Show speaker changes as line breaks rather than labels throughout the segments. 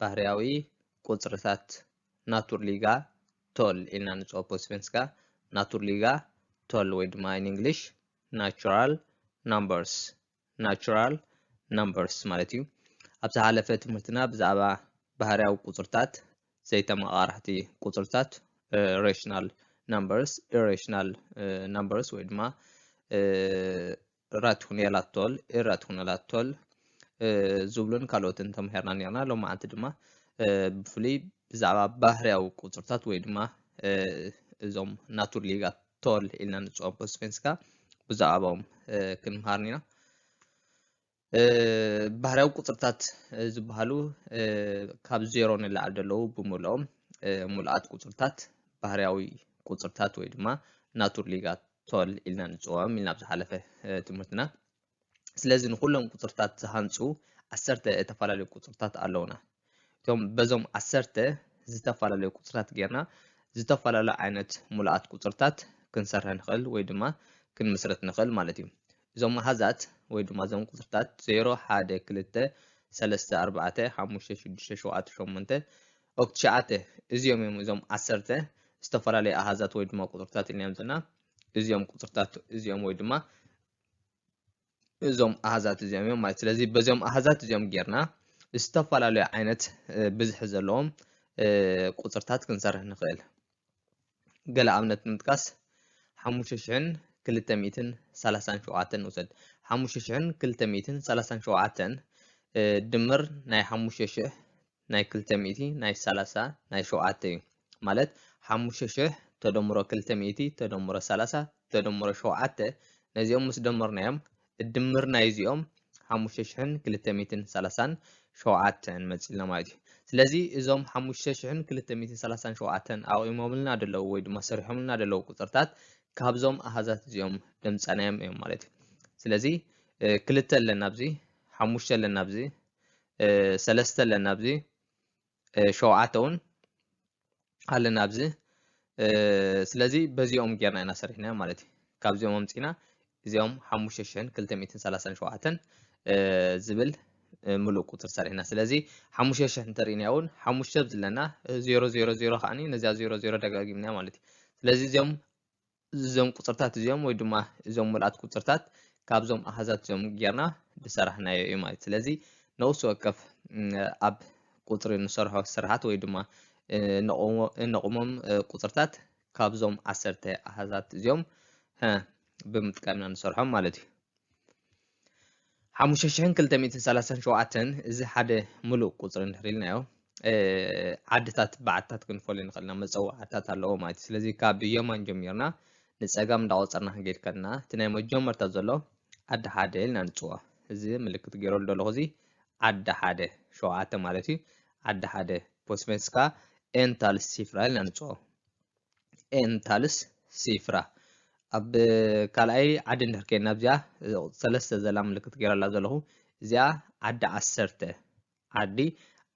ባህርያዊ ቁጽርታት naturliga tal ኢልና ንጽኦ በስፈንስካ naturliga tal ወይ ድማ in English natural numbers ማለት እዩ ኣብ ዝሓለፈ ትምህርትና ብዛዕባ ባህርያዊ ቁጽርታት ዘይተመቃራሕቲ ቁጽርታት rational numbers irrational numbers ወይ ድማ irrational ዝብሉን ካልኦትን ተምሃርና ነርና ሎማ አንተ ድማ ብፍሉይ ብዛዕባ ባህርያዊ ቁጽርታት ወይ ድማ እዞም naturliga tal ኢልና ንጽኦ በስፈንስካ ብዛዕባኦም ክንምሃር ኢና ባህርያዊ ቁጽርታት ዝበሃሉ ካብ 0 ንላዕሊ ዘለዉ ብሙሉኦም ሙሉኣት ቁጽርታት ባህርያዊ ቁጽርታት ወይ ድማ naturliga tal ኢልና ንጽኦም ኢልና ብዝሓለፈ ትምህርትና ስለዚ ንኩሎም ቁጽርታት ዝሃንጹ 10 ተፈላለዩ ቁጽርታት ኣለውና እቶም በዞም 10 ዝተፈላለዩ ቁጽርታት ጌርና ዝተፈላለዩ ዓይነት ሙሉኣት ቁጽርታት ክንሰርሕ ንኽእል ወይ ድማ ክንምስረት ንኽእል ማለት እዩ እዞም ኣሃዛት ወይ ድማ እዞም ቁጽርታት 0 1 2 3 4 5 6 7 8 9 እዚኦም 10 ዝተፈላለዩ ኣሃዛት ወይ ድማ ቁጽርታት ኢልና ዘለና እዚኦም ቁጽርታት እዚኦም ወይ ድማ እዞም ኣሃዛት እዚኦም ማለት ስለዚ በዚኦም ኣሃዛት እዚኦም ጌርና ዝተፈላለዩ ዓይነት ብዝሕ ዘለዎም ቁጽርታት ክንሰርሕ ንኽእል ገለ ኣብነት ንምጥቃስ 5237 ንውሰድ 5237 ድምር ናይ 5000 ናይ 200 ናይ 30 ናይ 7 እዩ ማለት 5000 ተደምሮ 200 ተደምሮ 30 ተደምሮ 7 ነዚኦም ምስ ደመርናዮም الدمر نايزيوم 5237 መጽልና ማለት እዩ ስለዚ እዞም 5237 ኣቂሞምልና ደለው ወይ ድማ ሰሪሖምልና ደለው ቁጽርታት ካብዞም ኣሃዛት እዚኦም ደምጻናዮም እዮም ማለት እዩ ስለዚ 2 ኣለና ኣብዚ 5 ኣለና ኣብዚ 3 ኣለና ኣብዚ 7 እውን ኣለና ኣብዚ ስለዚ በዚኦም ጌርና ኢና ሰሪሕና ማለት እዩ ካብዚኦም ኣምጺና እዚኦም 5237 ዝብል ሙሉእ ቁጽር ሰሪሕና ስለዚ 5000 እንተሪእናውን 5 ዝለና 000 ኸኣኒ ነዚያ 00 ደጋጊምና ማለት እዩ ስለዚ እዞም ቁጽርታት እዚኦም ወይ ድማ እዞም ሙሉኣት ቁጽርታት ካብዞም ኣሃዛት እዚኦም ጌርና ዝሰራሕናዮ እዩ ማለት ስለዚ ነውሱ ወከፍ ኣብ ቁጽሪ ንሰርሖ ስርሓት ወይ ድማ ነቕሞም ቁጽርታት ካብዞም 10 ኣሃዛት እዚኦም ብምጥቃምና ንሰርሖም ማለት እዩ 5237 እዚ ሓደ ሙሉእ ቁጽሪ እንተሪልናዮ ዓድታት በዓታት ክንፈልዮ ንኽእልና መፀዋዕታት ኣለዎ ማለት ስለዚ ካብ የማን ጀሚርና ንጸጋም እንዳቆጸርና ክንገድ ከለና እቲ ናይ መጀመርታ ዘሎ ዓዲ ሓደ ኢልና ንጽውዖ እዚ ምልክት ገይረሉ ዘለኹ እዚ ዓዲ ሓደ 7 ማለት እዩ ዓዲ ሓደ ፖስሜስካ ኤንታልስ ሲፍራ ኢልና ንጽውዖ ኤንታልስ ሲፍራ ኣብ ካልኣይ ዓዲ እንደርከና ኣብዚኣ 3 ዘላ ምልክት ገይረላ ዘለኹ እዚኣ ዓዲ 10 ዓዲ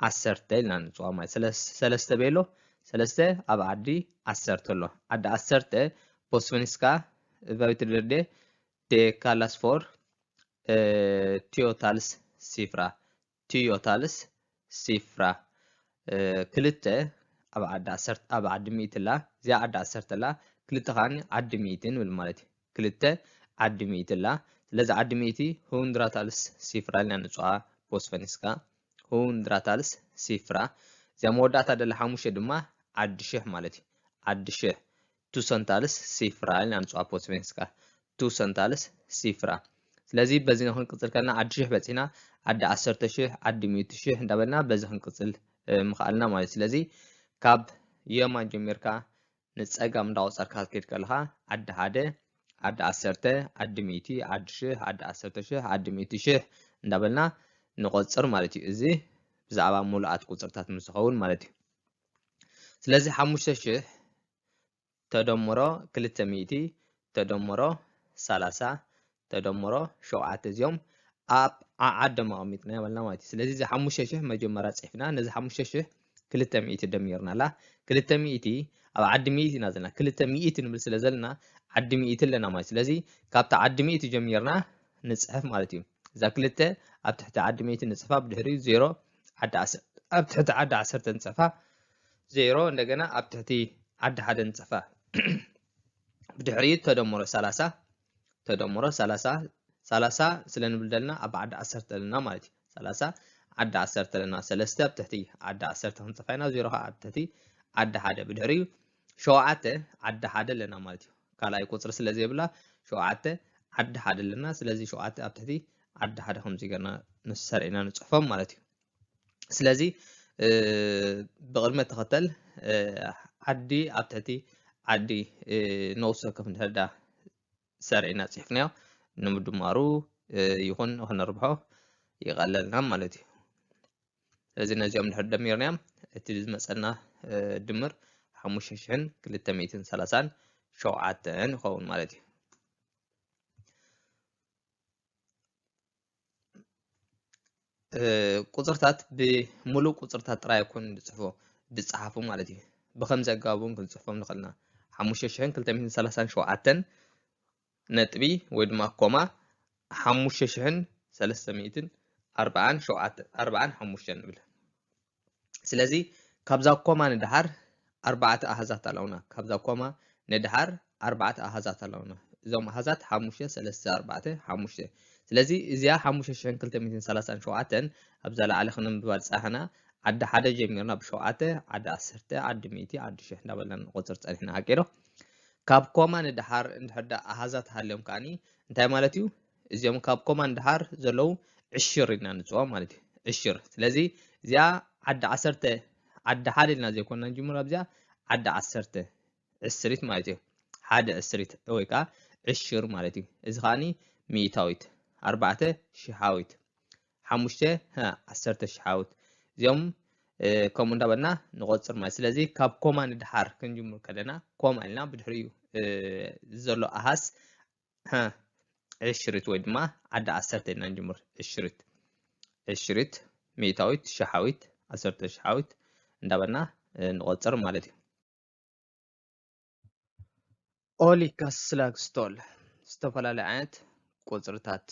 10 ኢልና ንጽውዖ ማለት 3 ቤሎ 3 ኣብ ዓዲ 10 ኣሎ ዓዲ 10 ፖስሜስካ ቫይትደርዴ ዴካላስፎር ቲዮታልስ ሲፍራ ክልተ ኣብ ዓዲ 10 ኣብ ዓዲ 100 ላ እዚኣ ዓዲ 10 ላ ክልተ ኻኒ ዓዲ 100 ንብል ማለት እዩ ክልተ ዓዲ 100 ላ ስለዚ ዓዲ 100 ሁንድራታልስ ሲፍራ ኢልና ንጽውዓ ፖስፈኒስካ ሁንድራታልስ ሲፍራ እዚኣ መወዳእታ ደላ 5 ድማ ዓዲ 1000 ማለት እዩ ዓዲ 1000 ቱሰንታልስ ሲፍራ ኢልና ንጽውዓ ፖስፈኒስካ ቱሰንታልስ ሲፍራ ስለዚ በዚ ክንቅጽል ከለና ዓዲ 1000 በጺና ዓዲ 10000 ዓዲ 100000 እንዳበልና በዚ ክንቅጽል ምኽኣልና ማለት ስለዚ ካብ የማን ጀሚርካ ንጸጋም እንዳቆጸርካ ክትከድ ከለኻ ዓዲ 1 ዓዲ 10 ዓዲ 100 ዓዲ 1000 ዓዲ 10000 ዓዲ 100000 እንዳበልና ንቆጽር ማለት እዩ እዚ ብዛዕባ ሙሉኣት ቁጽርታት ምስ ዝኸውን ማለት እዩ ስለዚ 5000 ተደምሮ 200 ተደምሮ 30 ተደምሮ 7 እዚኦም ኣብ ዓዶም ኣቐሚጥና ይበልና ማለት እዩ ስለዚ እዚ 5000 መጀመርያ ጽሒፍና ነዚ 5000 200 ደሚርናላ 200 ኣብ ዓዲ 100 ኢና ዘለና 200 ንብል ስለ ዘለና ዓዲ 100 ኣለና ማለት ስለዚ ካብታ ዓዲ 100 ጀሚርና ንጽሕፍ ማለት እዩ إذا كلتا أب تحت عد ميت نصفها بدهري 0 عد 10 أب تحت عد 10 نصفها 0 عندنا أب تحتي عد 1 نصفها بدهري تدمر 30 تدمر 30 سلن بلدنا أب عد 10 لنا مالتي 30 عد 10 لنا 3 بتحتي عد 10 نصفينا 0 عد تحتي عد 1 بدهري شوعته عد 1 لنا مالتي كالاي قصر سلازي بلا شوعته عد 1 لنا سلازي شوعته أب تحتي عد 1 خمسي قرنا نسرعنا نصفهم مالتي سلازي بغرمة تختل عدي أب تحتي عدي نوصل كيف نهدا سرعنا صحفنا نمدمارو يكون هنربحه يقللنا مالتي لازم نجي من هذا ميرنام تلز مثلا دمر 5230 شوعتين خون مالتي قصرتات بملو قصرتات رأي يكون بتصحفوا مالتي بخمسة جابون كل صحفهم نقلنا 5230 شوعتين نتبي ودما كوما 5340 شوعت 40 حموشن نبل سلازي كابزا كوما ندحر 4 أحزات لونا كابزا كوما ندحر 4 أحزات لونا زوم أحزات 5 3 4 5 سلازي إذا 5230 شوعتن أبزال على خنم ببصحنا عد حدا جميرنا بشوعته عد 10 عد 100 عد شح نبلن قصرت علينا هكيرو كاب كوما ندحر ندحر أحزات هاليوم كاني انتي مالتيو إذا كاب كوما ندحر زلو 20 نصوا مالتي 20 سلازي إذا عد 10 عد حالي لنا زي كنا نجمر أبزا عد 10 السريت مالتي حدا السريت ويكا 20 مالتي إذا خاني 100 4 شحاويت 5 ها 10 شحاويت يوم كم ندبنا نقصر ما سلازي كاب كوما ندحر كنجمر كدنا كوما لنا بدحريو زلو أحس ها 20 ويدما عد 10 نجمر 20 100 شحاويت 10 شحاويت ندبنا نقصر مالتي أوليكاس سلاك ستول استفلا عينت قصرتات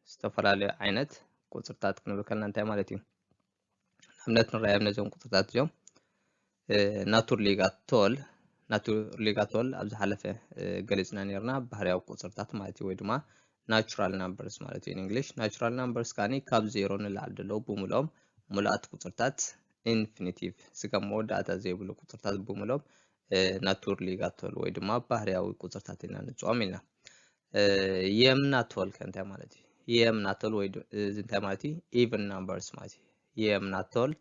استفلا عينت قصرتات كنا بكلنا انت مالتي همنت نرأي بنزوم قصرتات جوم ناتور ليغاتول أبز حلفة قلزنا نيرنا بحرياو قصرتات مالتي ويدما natural numbers مالتي in English natural numbers كاني كاب زيرو نلعدلو بملوم ملأت قصرتات infinitive سكمو داتا زي بلو قصرتات بملوم ناتور ليغاتول ويدما بحرياو قصرتات نانجوامينا يمناتول كنت مالتي يمناتول ويد زنت مالتي even numbers مالتي يمناتول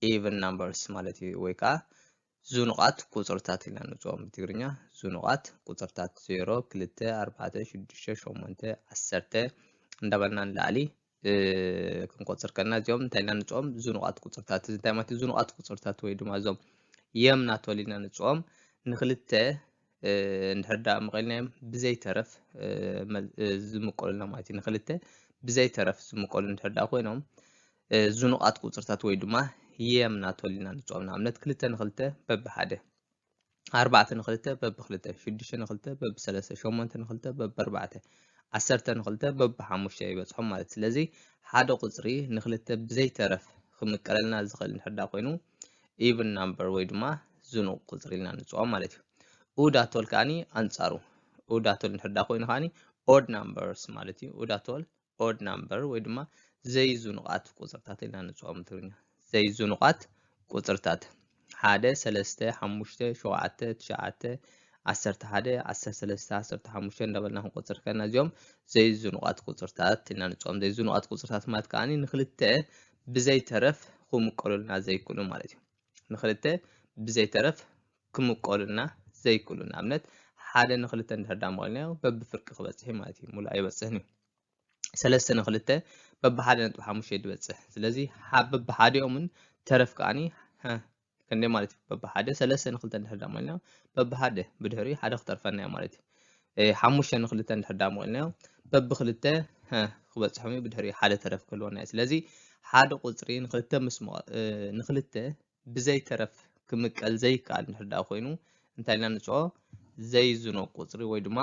even numbers مالتي ويكا زنقات قصرتات نانجوام بتغرينيا زنقات قصرتات 0 2 4 6 8 10 ندبلنا نلالي كم قصر كنا زيوم تاينا نجوم زنقات قصرتات زنت مالتي زنقات قصرتات ويدما زوم يمناتول نانجوام نخلته نحردا مقلنا بزي ترف زمقولنا مالتي نخلته بزي ترف زمقول نحردا خوينهم زنقات قصرتات ويدما يمناتولنا نصومنا امنت كلته نخلته بب حده 4 نخلته بب خلته 6 نخلته بب 3 8 نخلته بب 4 10 نخلته بب 5 يبصحم ማለት ስለዚህ ሓደ ቁጽሪ ንخلته بزي ترف خمقلنا ዝኽእል نحردا ኮይኑ even number ወይ ድማ ዝኑቅ ቁጽሪ ኢልና ንጽኦም ማለት እዩ ኡዳቶል ካኒ አንጻሩ ኡዳቶል ንሕዳ ኮይኑ ካኒ odd numbers ማለት እዩ ኡዳቶል odd number ወይ ድማ ዘይዙኑቃት ቁጽርታት ኢልና ንጽኦም ትግርኛ ዘይዙኑቃት ቁጽርታት 1 3 5 7 9 11 13 15 እንደበልና ቁጽር ከና እዚኦም ዘይዙኑቃት ቁጽርታት ኢልና ንጽኦም ዘይዙኑቃት ቁጽርታት ማለት ካኒ ንክልተ ብዘይ ተረፍ ክምቀሉልና ዘይክሉ ማለት እዩ ንክልተ ብዘይ ተረፍ ክምቀሉልና ዘይክሉን ኣብነት ሓደ ንክልተ እንድሕር ዳ መቕልና በብፍርቂ ክበጽሕ ማለት እዩ ሙሉእ ኣይበጽሕን እዩ ሰለስተ ንክልተ በብሓደ ነጥቢ 5 ይበጽሕ ስለዚ በብሓደኦምን ተረፍ ከኣኒ ክንደይ ማለት እዩ በብሓደ ሰለስተ ንክልተ እንድሕር ዳ መቕልና በብሓደ ብድሕሪ ሓደ ክተርፈና እዩ ማለት እዩ 5 ንክልተ እንድሕር ዳ መቕልና በብክልተ ክበጽሖም እዩ ብድሕሪ ሓደ ተረፍ ክህልወና እዩ ስለዚ ሓደ ቁጽሪ ንክልተ ብዘይ ተረፍ ክምቀል ዘይከኣል እንድሕር ዳ ኮይኑ እንታይ ኢልና ንጽኦ ዘይዙኑቅ ቁጽሪ ወይ ድማ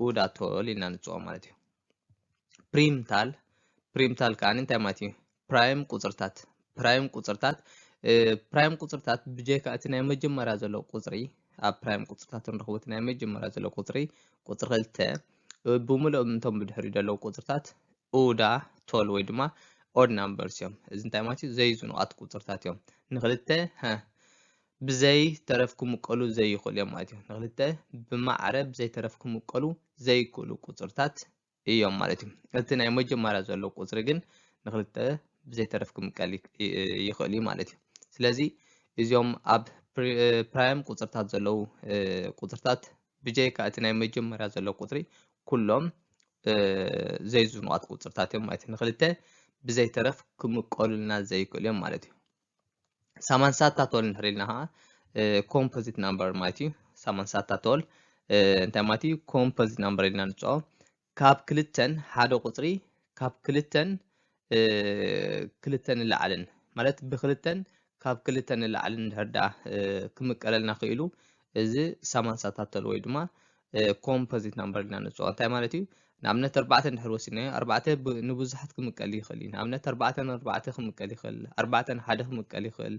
ኡዳቶል ኢልና ንጽኦ ማለት እዩ ፕሪምታል بريم تالكان انت ماتي برايم قصرتات برايم قصرتات برايم قصرتات بجيك اتنا مجمرا زلو قصري برايم قصرتات نرخبتنا مجمرا زلو قصري قصر خلته بملو منتم بدحري دلو قصرتات اودا تول ويدما اود نمبرز يوم اذا انت ماتي زي زنقات قصرتات يوم نخلته ها بزي ترفكم مقلو زي يخل يوم ماتي نخلته بمعرب زي ترفكم مقلو زي كلو قصرتات እዮም ማለት እዩ እቲ ናይ መጀመርያ ዘሎ ቁጽሪ ግን ንኽልተ ብዘይ ተረፍ ክምቀል ይኽእል እዩ ማለት እዩ ስለዚ እዚኦም ኣብ ፕራይም ቁጽርታት ዘለው ቁጽርታት ብጀይካ እቲ ናይ መጀመርያ ዘሎ ቁጽሪ ኩሎም ዘይዝኑዋት ቁጽርታት እዮም ማለት እዩ ንኽልተ ብዘይ ተረፍ ክምቀሉልና ዘይክእሉ እዮም ማለት እዩ ሳማንሳታት ወል ንሕሪልና ኸዓ ኮምፖዚት ናምበር ማለት እዩ ሳማንሳታት ወል እንታይ ማለት እዩ ኮምፖዚት ናምበር ኢልና ንፅኦ ካብ ክልተን ሓደ ቁጽሪ ካብ ክልተን ክልተን ንላዕልን ማለት ብክልተን ካብ ክልተን ንላዕልን ድሕርዳ ክምቀለልና ክኢሉ እዚ ሳማንሳታተል ወይ ድማ ኮምፖዚት ናምበር ኢልና ንፅኦ እንታይ ማለት እዩ ንኣብነት 4 ድሕር ወሲድናዮ 4 ንብዙሓት ክምቀል ይኽእል እዩ ንኣብነት 4 4 ክምቀል ይኽእል 4 1 ክምቀል ይኽእል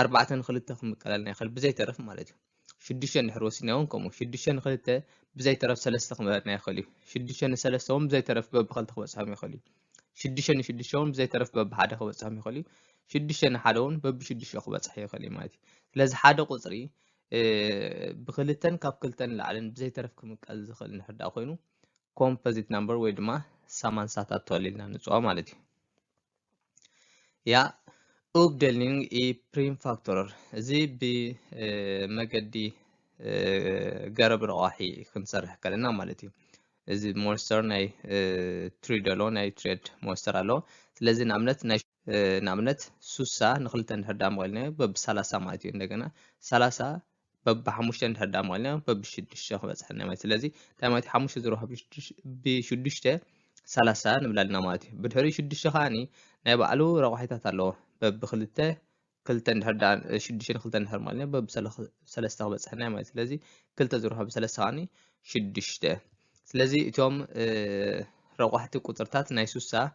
4 2 ክምቀለልና ይኽእል ብዘይ ተረፍ ማለት እዩ 6 ድሕር ወሲድናዮ ከምኡ 6 ን2 بزي ترف سلسة خمرنا يخلي شدشان سلسة هم بزي ترف باب خلت خوصهم يخلي شدشان بزي ترف باب حدا خوصهم يخلي شدشان حدون باب شدش خوص حي يخلي ماتي لازم حدا قصري بخلتن كاب كلتن العلن بزي ترف كم قال زخل نحد اخوينو composite number ويدما سامان ساتات تولينا نصوا مالتي يا اوبدلينج اي بريم فاكتور زي ب مقدي قرب رواحي كنسرح كلنا مالتي إذا مونستر ناي تريدلو ناي تريد مونستر ألو لازم نعملت سوسا نخلت نهدام قلنا بب سلاسة مالتي عندنا سلاسة بب حموشة نهدام قلنا بب شدش بس حنا مالتي لازم تماتي حموشة زروها بشدشته سلاسة نبلادنا مالتي بدهري شدش خاني نبعلو رواحي تطلو بب خلته كلتن هردان شدشين خلتن هر مالنا بب سلسة بس حنا ما سلازي كلتا زروها بسلسة عني شدشته سلازي توم روحت قطرتات نايسوسا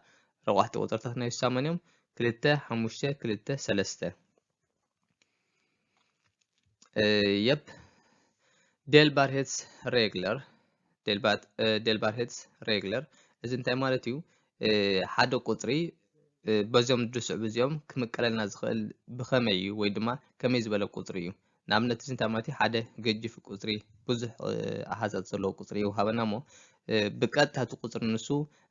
روحت قطرتات نايسوسا منهم كلتا حموشته كلتا سلسته يب ديل بار هيتس ريجلر ديل بار هيتس ريجلر إذا انت مالتيو حدا قطري بزيوم درس بزيوم كمقللنا زخل بخمي ወይ ድማ ከመይ ዝበለ ቁጽሪ እዩ ንኣብነት እዚ እንታማቲ ሓደ ገጅፍ ቁጽሪ ብዙሕ ኣሃዛት ዘለዎ ቁጽሪ ይውሃበናሞ ብቀጥታ እቲ ቁጽሪ ንሱ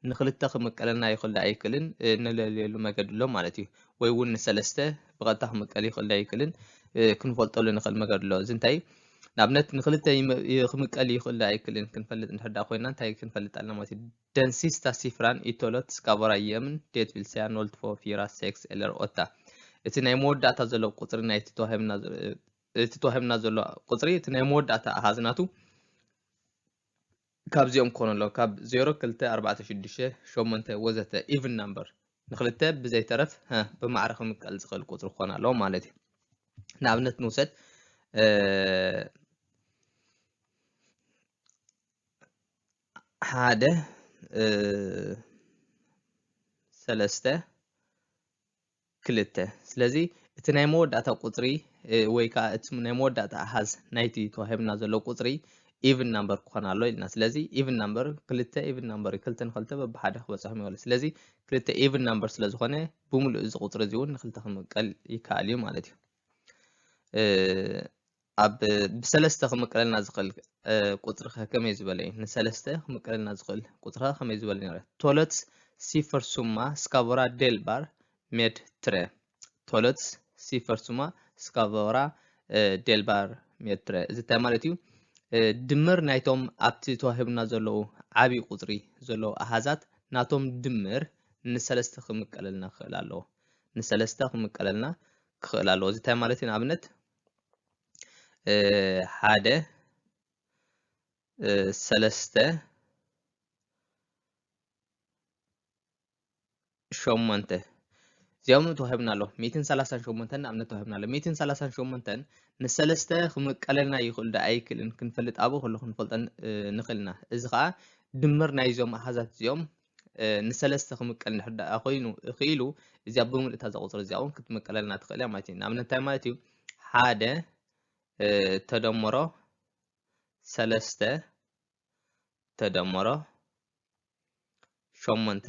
ንክልተ ክምቀለልና ይኽእል ኣይክልን ንለልየሉ መገዲ ኣሎ ማለት እዩ ወይ እውን ንሰለስተ ብቀጥታ ክምቀል ይኽእል ኣይክልን ክንፈልጠሉ ንኽእል መገዲ ኣሎ እዚ እንታይ نابنت نخلت يخمك اللي يخل أيكلين كنفلت نحدا خوينا تاي كنفلت على ماتي دنسيستا سيفران إتولت سكابرا يمن ديت فيلسيا نولت فو فيرا سكس إلر أوتا إتنايمود داتا زلو قطر ناي تتوهم نازلو قطري إتنايمود داتا هازناتو كاب زيوم كونن لو كاب زيرو كلتا 4 شدشة شو منتا وزتا even number نخلتها بزي طرف ها بمعرخ مكال زخل قطر خونا لو مالتي نابنت نوست حاده سلسته كلته سلازي اتناي موداتا قطري ويكا اتناي موداتا احاز نايتي توهبنا زلو قطري even number كون الله لنا سلازي even number كلته even number كلتن خلته بحاده خبصهم يقول سلازي كلته even number سلاز خونه بملؤ از قطر زيون نخلته خمقل يكاليو مالتي أب بسلسته خمقلنا زقل قطرها كم يزبلي نسلسته خمقلنا زقل قطرها خم يزبلي تولت صفر سوما سكابورا ديل بار ميد تري تولت صفر سوما سكابورا ديل بار ميد تري إذا تمارتيو دمر نايتهم أبتي توهبنا زلو عبي قطري زلو أحزات ناتهم دمر نسلسته خمقلنا خلالو نسلسته خمقلنا خلالو إذا تمارتين عبنت حاده سلسته شومنته زيوم توهبنا له 230 شومنتن امنا توهبنا له 230 شومنتن نسلسته خمقلنا يخل دا ايكل كنفلط ابو كله كنفلط نخلنا اذا دمر نايزوم احزات زيوم ንሰለስተ ክምቀል ንሕዳ ኮይኑ እኺሉ እዚኣ ብምልእታ ዘቁፅር እዚኣውን ክትምቀለልና ትኽእል እያ ማለት እዩ ንኣብነት እንታይ ማለት እዩ ሓደ ተደምሮ ሰለስተ ተደምሮ ሸሞንተ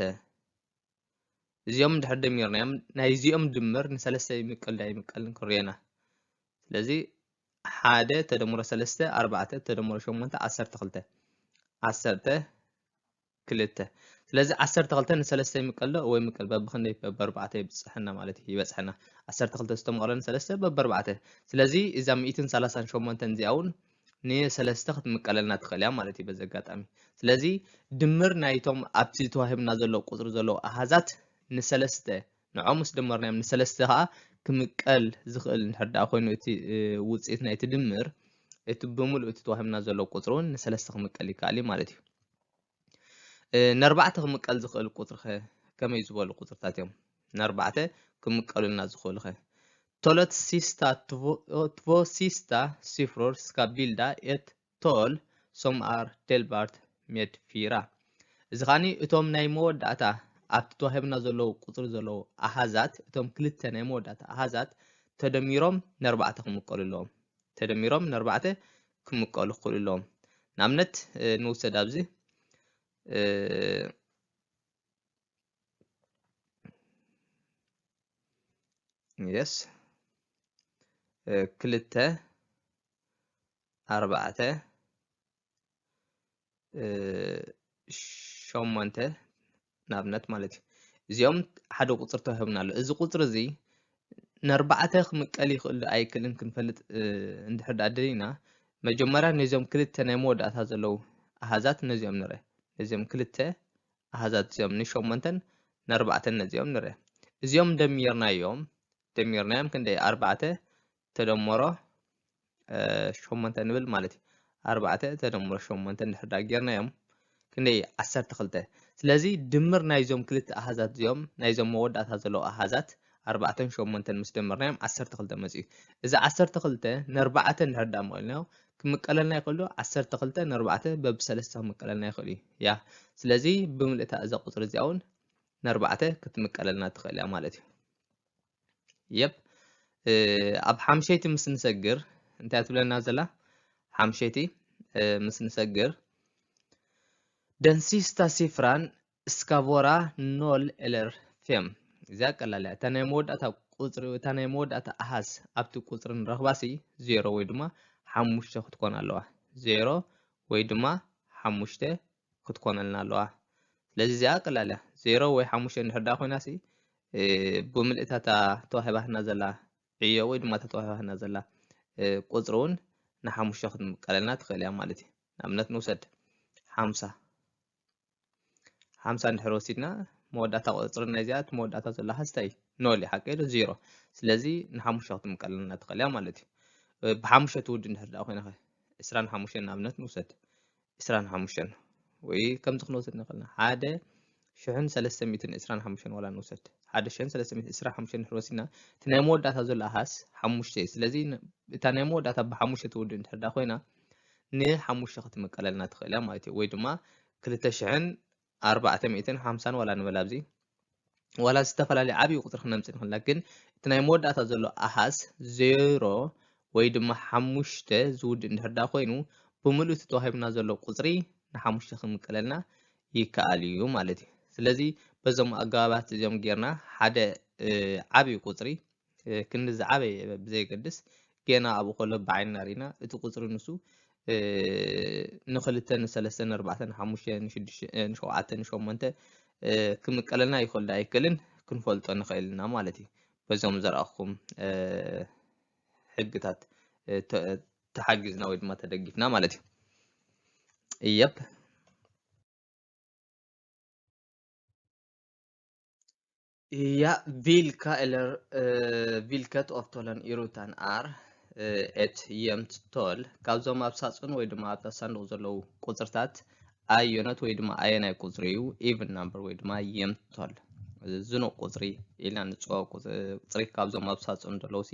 እዚኦም ድሕር ደሚርናዮም ናይ እዚኦም ድምር ንሰለስተ ይምቀል ዳ ይምቀልን ክርየና ስለዚ ሓደ ተደምሮ ሰለስተ ኣርባዕተ ተደምሮ ሸሞንተ 12 12 ስለዚ 12 ንሰለስተ ይምቀል ዶ ወይ ምቀል በብክንደይ በብ4 ይብፅሐና ማለት እዩ ይበፅሐና 12 ዝተመቀለ ንሰለስተ በብ4 ስለዚ እዛ 138 እዚኣውን ንሰለስተ ክትምቀለልና ትኽእል እያ ማለት እዩ በዚ ኣጋጣሚ ስለዚ ድምር ናይቶም ኣብቲ ተዋሂብና ዘሎ ቁፅሪ ዘሎ ኣሃዛት ንሰለስተ ንዖም ምስ ደመርናዮም ንሰለስተ ከዓ ክምቀል ዝኽእል እንድሕር ዳኣ ኮይኑ እቲ ውፅኢት ናይቲ ድምር እቲ ብምሉእ እቲ ተዋሂብና ዘሎ ቁፅሪ እውን ንሰለስተ ክምቀል ይከኣል እዩ ማለት እዩ ንኣርባዕተ ክምቀል ዝኽእል ቁፅሪ ኸ ከመይ ዝበሉ ቁፅርታት እዮም ንኣርባዕተ ክምቀሉልና ዝኽእሉ ኸ Talet sista två sista siffror ska bilda ett tal som är delbart med 4. እዚ ኻኒ እቶም ናይ መወዳእታ ኣብቲ ተዋሂብና ዘለዉ ቁፅሪ ዘለዉ ኣሃዛት እቶም ክልተ ናይ መወዳእታ ኣሃዛት ተደሚሮም ንኣርባዕተ ክምቀሉ ኣለዎም ተደሚሮም ንኣርባዕተ ክምቀሉ ክኽእሉ ኣለዎም ንኣብነት ንውሰድ ኣብዚ yes ክልተ ኣርባዕተ ሸሞንተ ንኣብነት ማለት እዩ እዚኦም ሓደ ቁፅሪ ተዋሂብና ኣሎ እዚ ቁፅሪ እዚ ንኣርባዕተ ክምቀል ይኽእል ኣይክእልን ክንፈልጥ እንድሕር ዳኣ ደሊና መጀመርያ ነዚኦም ክልተ ናይ መወዳእታ ዘለዉ ኣሃዛት ነዚኦም ንርአ ነዚኦም ክልተ ኣሃዛት እዚኦም ንሸሞንተን ንኣርባዕተን ነዚኦም ንርአ እዚኦም ደሚርናዮም ክንደይ ኣርባዕተ ተደምሮ ሸሞንተ ንብል ማለት እዩ ኣርባዕተ ተደምሮ ሸሞንተ እንድሕር ዳኣ ጌርናዮም ክንደይ 12 ስለዚ ድምር ናይዞም ክልተ ኣሃዛት እዚኦም ናይዞም መወዳእታ ዘለዉ ኣሃዛት ኣርባዕተን ሸሞንተን ምስ ደመርናዮም 12 መፅኡ እዚ 12 ንኣርባዕተ እንድሕር ዳኣ መቂልናዮ ክምቀለልና ይኽእል ዶ 12 ንኣርባዕተ በብሰለስተ ክምቀለልና ይኽእል እዩ ያ ስለዚ ብምልእታ እዛ ቁፅሪ እዚኣ እውን ንኣርባዕተ ክትምቀለልና ትኽእል እያ ማለት እዩ يب ኣብ ሓምሸይቲ ምስ ንሰግር እንታይ ትብለና ዘላ ሓምሸይቲ ምስ ንሰግር den sista siffran ska vara 0 eller 5 እዚኣ ቀላል እያ እታ ናይ መወዳእታ ቁፅሪ እታ ናይ መወዳእታ ኣሃዝ ኣብቲ ቁፅሪ ንረኽባሲ 0 ወይ ድማ 5 ክትኮን ኣለዋ 0 ወይ ድማ 5 ክትኮነልና ኣለዋ ስለዚ እዚኣ ቀላል እያ 0 ወይ 5 እንድሕር ዳኣ ኮይናሲ ብምልእታታ ተዋሂባትና ዘላ ዕዮ ወይ ድማ ተዋሂባትና ዘላ ቁፅሪ እውን ንሓሙሽተ ክትምቀለልና ትኽእል እያ ማለት እዩ ንኣብነት ንውሰድ 50 እንድሕር ወሲድና መወዳእታ ቁፅሪ ናይዚኣ እቲ መወዳእታ ዘላ ሃስታይ ኖል እዩ ሓቂ ዶ 0 ስለዚ ንሓሙሽተ ክትምቀለልና ትኽእል እያ ማለት እዩ ብሓሙሽተ ትውድ እንድሕር ዳኣ ኮይና 25 ንኣብነት ንውሰድ 25 ወይ ከምዚ ክንወስድ ንኽእልና ሓደ 1325 ወላ ንውሰድ 1325 እንድሕር ወሲድና እቲ ናይ መወዳእታ ዘሎ ኣሃስ 5 እዩ ስለዚ እታ ናይ መወዳእታ ብ5 ትውድ እንድሕር ዳኣ ኮይና ን5 ክትምቀለልና ትኽእል እያ ማለት እዩ ወይ ድማ 2450 ወላ ንበል ኣብዚ ወላ ዝተፈላለዩ ዓብዪ ቁፅሪ ክነምፅእ ንኽእልና ግን እቲ ናይ መወዳእታ ዘሎ ኣሃስ 0 ወይ ድማ 5 ዝውድ እንድሕር ዳኣ ኮይኑ ብምሉእ እቲ ተዋሂብና ዘሎ ቁፅሪ ን5 ክምቀለልና ይከኣል እዩ ማለት እዩ ስለዚ በዞም ኣገባባት እዚኦም ጌርና ሓደ ዓብዪ ቁፅሪ ክንዲ ዝዓበየ ብዘይገድስ ጌና ኣብኡ ከሎ ብዓይንና ሪእና እቲ ቁፅሪ ንሱ ንክልተ ንሰለስተ ንኣርባዕተ ንሓሙሽተ ንሽዱሽተ ንሸውዓተ ንሸሞንተ ክምቀለልና ይኽእል ዶ ኣይክእልን ክንፈልጦ ንኽእል ኢና ማለት እዩ በዞም ዘረኣኹም ሕግታት ተሓጊዝና ወይ ድማ ተደጊፍና ማለት እዩ የብ Ja, vilket av talen i rutan är ett jämnt tal ካብዞም ኣብ ሳጹን ወይ ድማ ኣብ ሳንዱቕ ዘለዉ ቁፅርታት ኣየኖት ወይ ድማ ኣየናይ ቁፅሪ እዩ ኢቭን ናምበር ወይ ድማ የምት ታል ዝኑቕ ቁፅሪ ኢልና ንፅውዖ ቁፅሪ ካብዞም ኣብ ሳጹን ዘለውሲ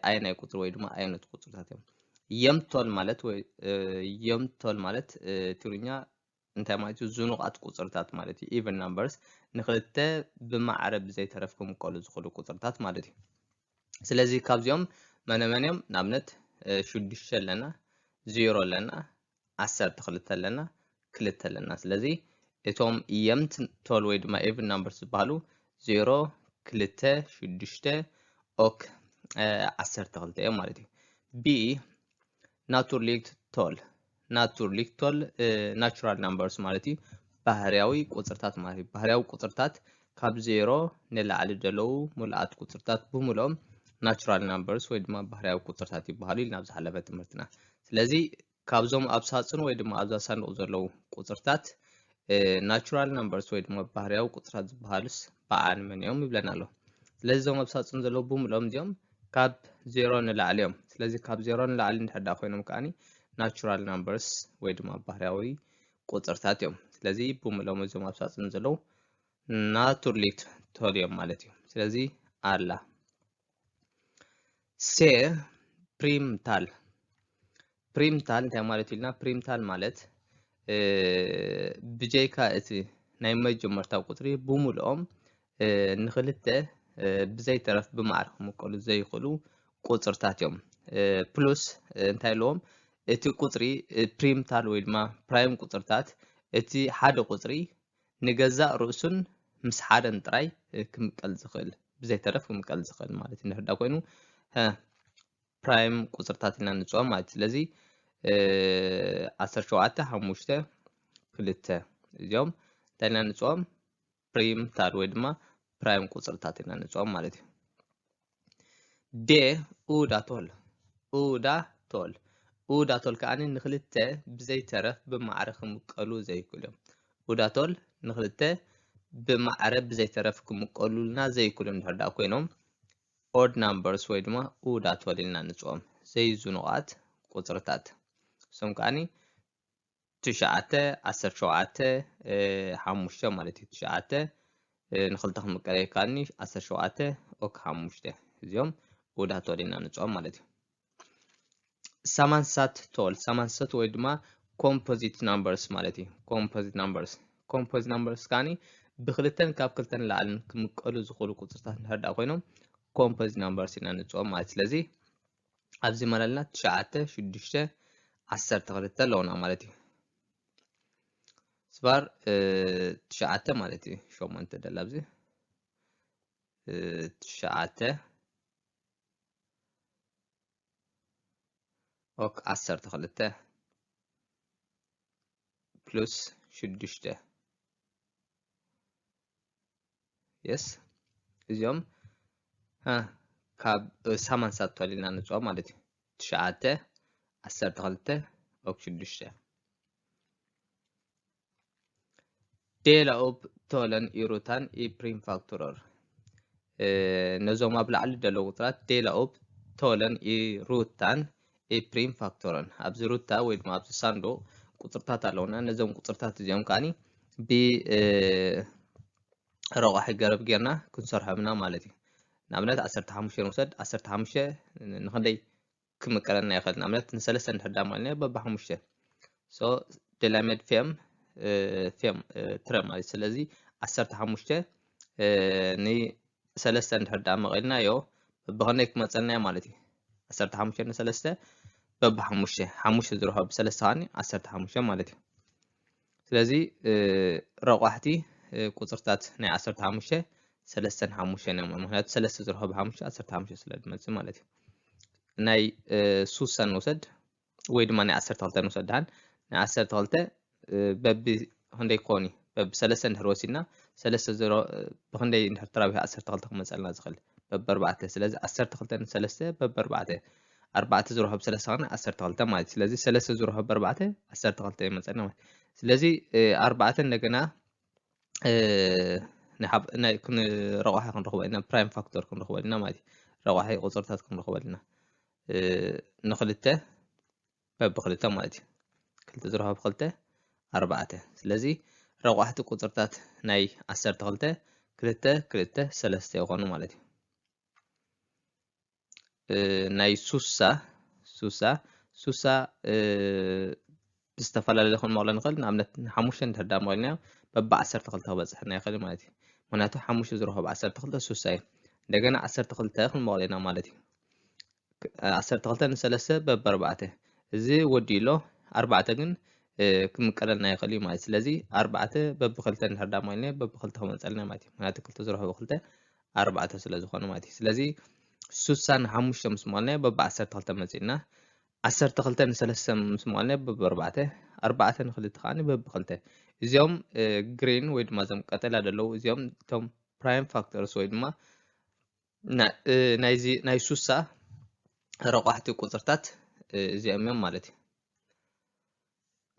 ኣየናይ ቁፅሪ ወይ ድማ ኣየኖት ቁፅርታት እዮም የምት ታል ማለት ትግርኛ እንታይ ማለት እዩ ዝኑቃት ቁፅርታት ማለት እዩ even numbers ንክልተ ብማዕረ ብዘይ ተረፍ ክምቀሉ ዝኽእሉ ቁፅርታት ማለት እዩ ስለዚ ካብዚኦም መነመንዮም ንኣብነት 6 ኣለና 0 ኣለና 12 ኣለና 2 ኣለና ስለዚ እቶም እየምት ቶል ወይ ድማ even numbers ዝበሃሉ 0 2 6 ኦክ 12 እዮም ማለት እዩ ቢ naturally ቶል naturally ቶል natural numbers ማለት እዩ ባህርያዊ ቁፅርታት ማለት እዩ ባህርያዊ ቁፅርታት ካብ 0 ንላዕሊ ዘለዉ ሙሉኣት ቁፅርታት ብምሎም natural numbers ወይ ድማ ባህርያዊ ቁፅርታት ይበሃሉ ኢልና ኣብ ዝሓለፈ ትምህርትና ስለዚ ካብዞም ኣብ ሳፅን ወይ ድማ ኣብ ሳንዱቕ ዘለዉ ቁፅርታት natural numbers ወይ ድማ ባህርያዊ ቁፅርታት ዝበሃሉስ በዓል መን እዮም ይብለና ኣሎ ስለዚ እዞም ኣብ ሳፅን ዘለዉ ብምሎም እዚኦም ካብ 0 ንላዕሊ እዮም ስለዚ ካብ 0 ንላዕሊ እንድሕር ዳ ኮይኖም ከዓኒ natural numbers ወይ ድማ ባህርያዊ ቁፅርታት እዮም ስለዚ ብምሎም እዞም ኣብ ሳፅን ዘለዉ naturally ቶል እዮም ማለት እዩ ስለዚ ኣላ ሴ ፕሪምታል ፕሪምታል እንታይ ማለት ኢልና ፕሪምታል ማለት ብጀይካ እቲ ናይ መጀመርታ ቁፅሪ ብምልኦም ንክልተ ብዘይ ተረፍ ብማዕረ ክምቀሉ ዘይኽእሉ ቁፅርታት እዮም ፕሉስ እንታይ ኣለዎም እቲ ቁፅሪ ፕሪምታል ወይ ድማ ፕራይም ቁፅርታት እቲ ሓደ ቁፅሪ ንገዛእ ርእሱን ምስ ሓደን ጥራይ ክምቀል ዝኽእል ብዘይ ተረፍ ክምቀል ዝኽእል ማለት እዩ ንሕዳ ኮይኑ ፕራይም ቁፅርታት ኢና ንፅኦም ማለት ስለዚ 17 5 2 እዚኦም እንታይ ኢና ንፅኦም ፕሪምታል ወይ ድማ ፕራይም ቁፅርታት ኢና ንፅኦም ማለት እዩ ዴ ኡዳቶል ኡዳቶል ኡዳቶል ከዓኒ ንክልተ ብዘይ ተረፍ ብማዕረ ክምቀሉ ዘይክእሉ እዮም ኡዳቶል ንክልተ ብማዕረ ብዘይ ተረፍ ክምቀሉልና ዘይክእሉ እንድሕር ዳ ኮይኖም odd numbers ወይ ድማ ኡዳቶል ኢልና ንፅኦም ዘይዝኑቃት ቁፅርታት እሶም ከዓኒ 9 17 5 ማለት እዩ 9 ንክልተ ክምቀል ይከኣልኒ 17 ኦክ 5 እዚኦም ኡዳቶል ኢና ንፅኦም ማለት እዩ ሳማንሳት ቶል ወይ ድማ ኮምፖዚት ናምበርስ ማለት እዩ ኮምፖዚት ናምበርስ ከዓኒ ብክልተን ካብ ክልተን ላዕልን ክምቀሉ ዝኽእሉ ቁፅርታት እንድሕር ዳ ኮይኖም ኮምፖዚት ናምበርስ ኢና ንፅኦም ማለት ስለዚ ኣብዚ መለልና 9 6 12 ኣለውና ማለት እዩ ስባር 9 ማለት እዩ 8 ደላ ኣብዚ 9 ኦክ 12 ፕሉስ 6 የስ እዚኦም ካብ ሳማንሳት ቶል ኢና ንፅኦም ማለት እዩ 9 12 ኦክ 6 ዴላ ኦብ ቶለን ኢሩታን ኢፕሪም ፋክቶረር ነዞም ኣብ ላዕሊ ዘለዉ ቁፅራት ዴላ ኦብ ቶለን ኢሩታን ኢፕሪም ፋክቶረን ኣብዚ ሩታ ወይ ድማ ኣብዚ ሳንዱቕ ቁፅርታት ኣለውና ነዞም ቁፅርታት እዚኦም ከዓኒ ብረቑሒ ገረብ ጌርና ክንሰርሖምና ማለት እዩ ንኣብነት 15 ንውሰድ 15 ንክንደይ ክምቀለና ይኽእል ንኣብነት ንሰለስተ እንድሕር ዳ ማልና በቢ5 ሶ ዴላሜድ ፌም ትረ ማለት ስለዚ 15 ንሰለስተ እንድሕር ዳ መቒልናዮ በብኸንደይ ክመፀልና ማለት እዩ 15 ንሰለስተ በቢ5 5 ዝረኽቦ ብሰለስተ ከዓኒ 15 ማለት እዩ ስለዚ ረቋሕቲ ቁፅርታት ናይ 15 3 5 እዮም ምክንያቱ 3 ዝረኽቦ ብ5 15 ስለ ዝመፅእ ማለት እዩ ናይ ሱሳ ንውሰድ ወይ ድማ ናይ 12 ንውሰድ ድሓን ናይ 12 በቢ ክንደይ ክኾን እዩ በቢ 3 እንድሕር ወሲድና 3 ብክንደይ እንድሕር ተራቢሑ 12 ክመፀልና ዝኽእል በቢ4 ስለዚ 12 ን3 በቢ4 4 ዝረኽቦ ብ3 ከዓኒ 12 ማለት እዩ ስለዚ 3 ዝረኽቦ ብ4 12 ይመፀልና ማለት ስለዚ 4 እንደገና ናይ ረቑሒ ክንረኽቦ ኢና ፕራይም ፋክተር ክንረኽቦ ኢና ማለት እዩ ረቑሒ ቁፅርታት ክንረኽቦ ኢና ንክልተ በቢ2 ማለት እዩ 2 ዝረኽቦ ብ2 4 ስለዚ ረቑሕቲ ቁፅርታት ናይ 12 2 2 3 ይኾኑ ማለት እዩ ናይ ሱሳ ብዝተፈላለየ ክኾን መቕለ ንኽእል ንኣብነት 5 እንድሕር መቒልና በቢ 12 ክበፅሐና ይኽእል ማለት እዩ ምክንያቱ 5 ዝረኽቦ 12 ሱሳ እዩ እንደገና 12 ክንመቕሎ ኢና ማለት እዩ 12 ን3 በቢ 4 እዚ ወዲሎ 4 ግን ክምቀለልና ይኽእል እዩ ማለት ስለዚ 4 በቢ 2 እንድሕር መቒልና በቢ 2 ክመፀልና ማለት እዩ ምክንያቱ 2 ዝረኽቦ 2 4 ስለ ዝኾነ ማለት እዩ ስለዚ 65 ምስ መቐልና በቢ 12 መፂና 12 ን3 ምስ መቐልና በቢ 4 4 ን2 ከዓ በቢ 2 እዚኦም ግሪን ወይ ድማ እዞም ቀጠልያ ዘለዉ እዚኦም እቶም ፕራይም ፋክተርስ ወይ ድማ ናይ ሱሳ ረቋሕቲ ቁፅርታት እዚኦም እዮም ማለት እዩ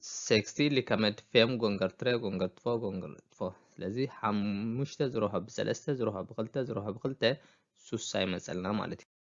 60 ሊከመድ ፌም ጎንገር 3 ጎንገር 4 ጎንገር 4 ስለዚ 5 ዝረኽቦ ብ3 ዝረኽቦ ብ2 ዝረኽቦ ብ2 ሱሳ ይመፀልና ማለት እዩ